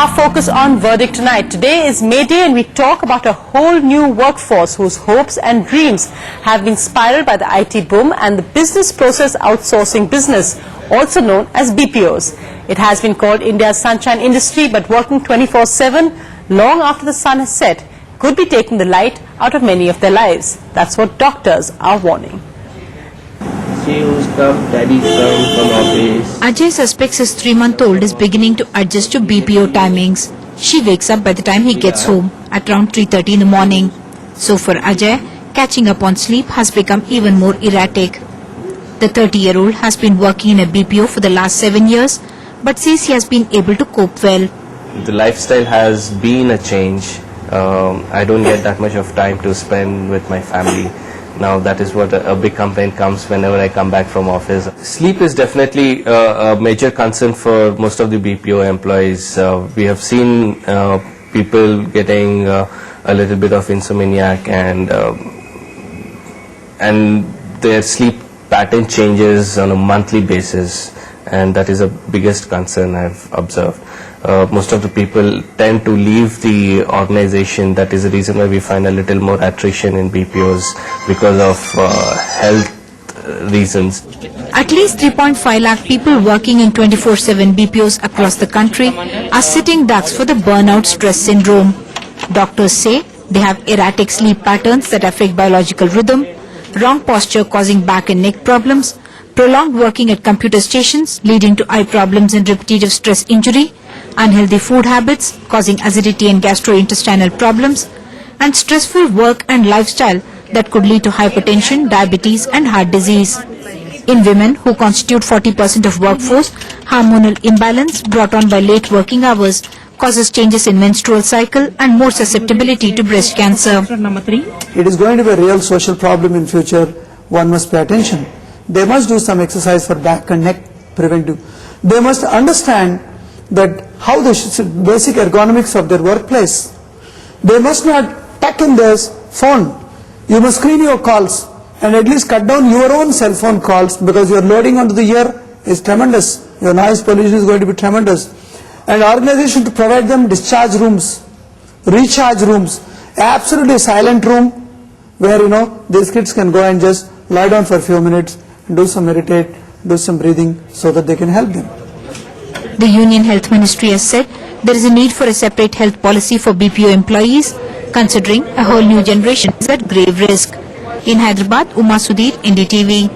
our focus on Verdict tonight. Today is May Day and we talk about a whole new workforce whose hopes and dreams have been spiraled by the IT boom and the business process outsourcing business, also known as BPOs. It has been called India's sunshine industry, but working 24/7 long after the sun has set could be taking the light out of many of their lives. That's what doctors are warning. Ajay suspects his 3-month-old is beginning to adjust to BPO timings. She wakes up by the time he gets home at around 3:30 in the morning. So for Ajay, catching up on sleep has become even more erratic. The 30-year-old has been working in a BPO for the last 7 years, but says he has been able to cope well. The lifestyle has been a change. I don't get that much of time to spend with my family. Now that is what a big complaint comes whenever I come back from office. Sleep is definitely a major concern for most of the BPO employees. We have seen people getting a little bit of insomniac and their sleep pattern changes on a monthly basis, and that is the biggest concern I've observed. Most of the people tend to leave the organization. That is the reason why we find a little more attrition in BPOs because of health reasons. At least 3.5 lakh people working in 24/7 BPOs across the country are sitting ducks for the burnout stress syndrome. Doctors say they have erratic sleep patterns that affect biological rhythm, wrong posture causing back and neck problems, prolonged working at computer stations leading to eye problems and repetitive stress injury, unhealthy food habits causing acidity and gastrointestinal problems, and stressful work and lifestyle that could lead to hypertension, diabetes and heart disease. In women, who constitute 40% of workforce, hormonal imbalance brought on by late working hours causes changes in menstrual cycle and more susceptibility to breast cancer. It is going to be a real social problem in future. One must pay attention. They must do some exercise for back and neck preventive. They must understand that how the basic ergonomics of their workplace. They must not tuck in their phone. You must screen your calls and at least cut down your own cell phone calls, because your loading onto the ear is tremendous. Your noise pollution is going to be tremendous. And organization to provide them discharge rooms, recharge rooms, absolutely silent room where these kids can go and just lie down for a few minutes, do some meditate, do some breathing so that they can help them. The Union Health Ministry has said there is a need for a separate health policy for BPO employees, considering a whole new generation is at grave risk. In Hyderabad, Uma Sudhir, NDTV.